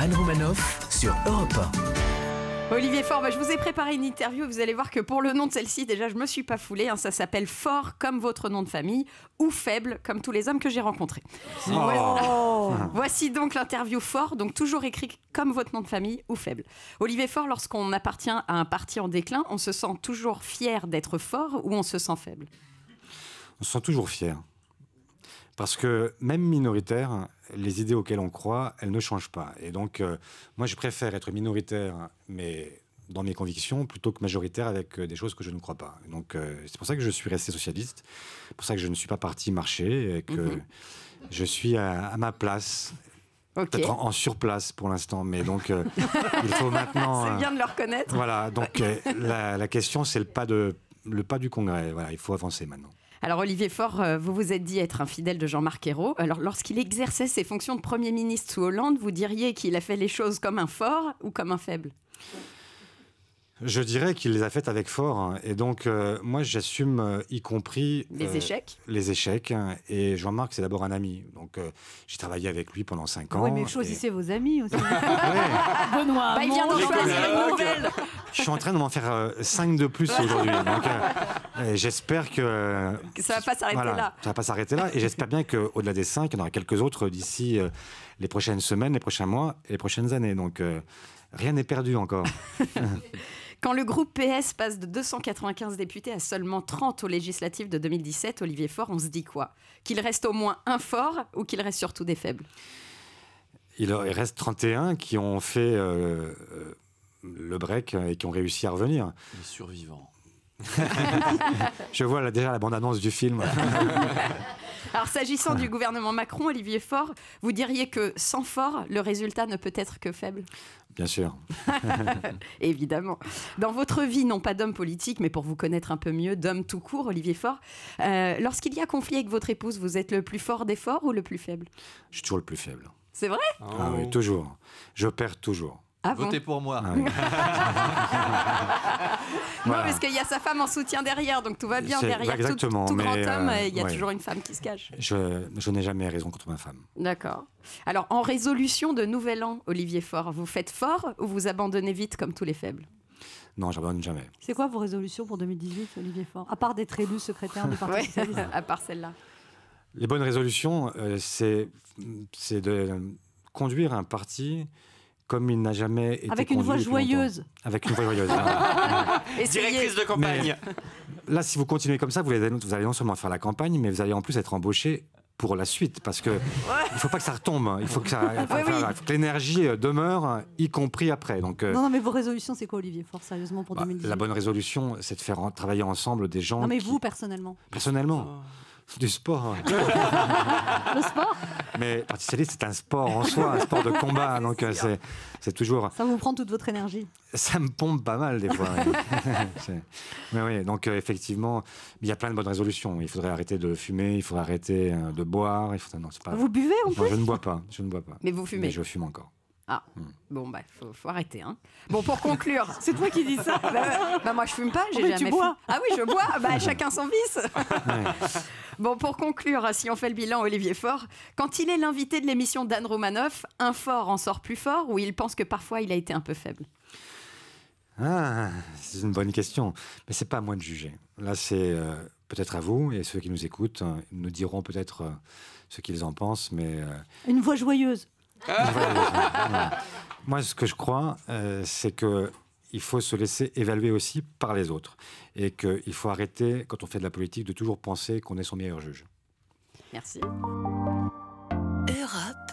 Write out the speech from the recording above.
Anne Romanoff sur Europe 1. Olivier Faure, je vous ai préparé une interview. Vous allez voir que pour le nom de celle-ci, déjà, je ne me suis pas foulée. Ça s'appelle Fort comme votre nom de famille ou Faible comme tous les hommes que j'ai rencontrés. Voici donc l'interview Fort, donc toujours écrit comme votre nom de famille ou Faible. Olivier Faure, lorsqu'on appartient à un parti en déclin, on se sent toujours fier d'être fort ou on se sent faible? On se sent toujours fier. Parce que même minoritaire, les idées auxquelles on croit, elles ne changent pas. Et donc, moi, je préfère être minoritaire, mais dans mes convictions, plutôt que majoritaire avec des choses que je ne crois pas. Donc, c'est pour ça que je suis resté socialiste. C'est pour ça que je ne suis pas parti marcher et que je suis à ma place. Okay. Peut-être en surplace pour l'instant, mais donc il faut maintenant... C'est bien de le reconnaître. Voilà, donc la question, c'est le pas du Congrès. Voilà, il faut avancer maintenant. Alors Olivier Faure, vous vous êtes dit être un fidèle de Jean-Marc Ayrault. Alors lorsqu'il exerçait ses fonctions de Premier ministre sous Hollande, vous diriez qu'il a fait les choses comme un fort ou comme un faible? Je dirais qu'il les a faites avec fort. Et donc, moi, j'assume y compris... Les échecs. Les échecs. Et Jean-Marc, c'est d'abord un ami. Donc, j'ai travaillé avec lui pendant 5 ans. Oui, mais choisissez vos amis aussi. Benoît, il vient d'en choisir une nouvelle. Je suis en train de m'en faire 5 de plus aujourd'hui. Donc, j'espère que... Ça ne va pas s'arrêter là. Ça ne va pas s'arrêter là. Et j'espère bien qu'au-delà des 5, il y en aura quelques autres d'ici les prochaines semaines, les prochains mois et les prochaines années. Donc, rien n'est perdu encore. Quand le groupe PS passe de 295 députés à seulement 30 aux législatives de 2017, Olivier Faure, on se dit quoi? Qu'il reste au moins un fort ou qu'il reste surtout des faibles? Il reste 31 qui ont fait le break et qui ont réussi à revenir. Les survivants. Je vois déjà la bande-annonce du film. Alors, s'agissant du gouvernement Macron, Olivier Faure, vous diriez que sans Faure, le résultat ne peut être que faible? Bien sûr. Évidemment. Dans votre vie, non pas d'homme politique, mais pour vous connaître un peu mieux, d'homme tout court, Olivier Faure, lorsqu'il y a conflit avec votre épouse, vous êtes le plus fort des forts ou le plus faible? Je suis toujours le plus faible. C'est vrai? Ah oui, toujours. Je perds toujours. Ah bon? Votez pour moi. Ah oui. Non, parce qu'il y a sa femme en soutien derrière, donc tout va bien. Derrière tout grand homme, il y a toujours une femme qui se cache. Je n'ai jamais raison contre ma femme. D'accord. Alors, en résolution de Nouvel An, Olivier Faure, vous faites fort ou vous abandonnez vite comme tous les faibles? Non, j'abandonne jamais. C'est quoi vos résolutions pour 2018, Olivier Faure? À part d'être élu secrétaire du Parti socialiste. À part celle-là. Les bonnes résolutions, c'est de conduire un parti comme il n'a jamais été avec une voix joyeuse. Avec une voix joyeuse. Directrice de campagne. Mais là, si vous continuez comme ça, vous allez non seulement faire la campagne, mais vous allez en plus être embauché pour la suite, parce que il faut pas que ça retombe. Il faut que l'énergie demeure, y compris après. Donc, non, mais vos résolutions, c'est quoi, Olivier Faure, sérieusement, pour 2018? La bonne résolution, c'est de faire travailler ensemble des gens. Non, mais vous, personnellement. Personnellement. Du sport. Le sport? Mais le Parti socialiste, c'est un sport en soi, un sport de combat. Donc c'est toujours... Ça vous prend toute votre énergie? Ça me pompe pas mal des fois. Mais oui, donc effectivement, il y a plein de bonnes résolutions. Il faudrait arrêter de fumer, il faudrait arrêter de boire. Non, c'est pas... Vous buvez en plus? Non, je ne bois pas. Mais vous fumez? Mais je fume encore. Ah, bon, faut arrêter. Hein. Bon, pour conclure... C'est toi qui dis ça? Moi, je fume pas, j'ai jamais tu bois. Ah oui, je bois, chacun son vice. Ouais. Bon, pour conclure, si on fait le bilan, Olivier Faure, quand il est l'invité de l'émission d'Anne Romanoff, un fort en sort plus fort ou il pense que parfois il a été un peu faible? Ah, c'est une bonne question. Mais c'est pas à moi de juger. Là, c'est peut-être à vous et ceux qui nous écoutent nous diront peut-être ce qu'ils en pensent, mais... Une voix joyeuse. Moi, ce que je crois, c'est qu'il faut se laisser évaluer aussi par les autres. Et qu'il faut arrêter, quand on fait de la politique, de toujours penser qu'on est son meilleur juge. Merci. Europe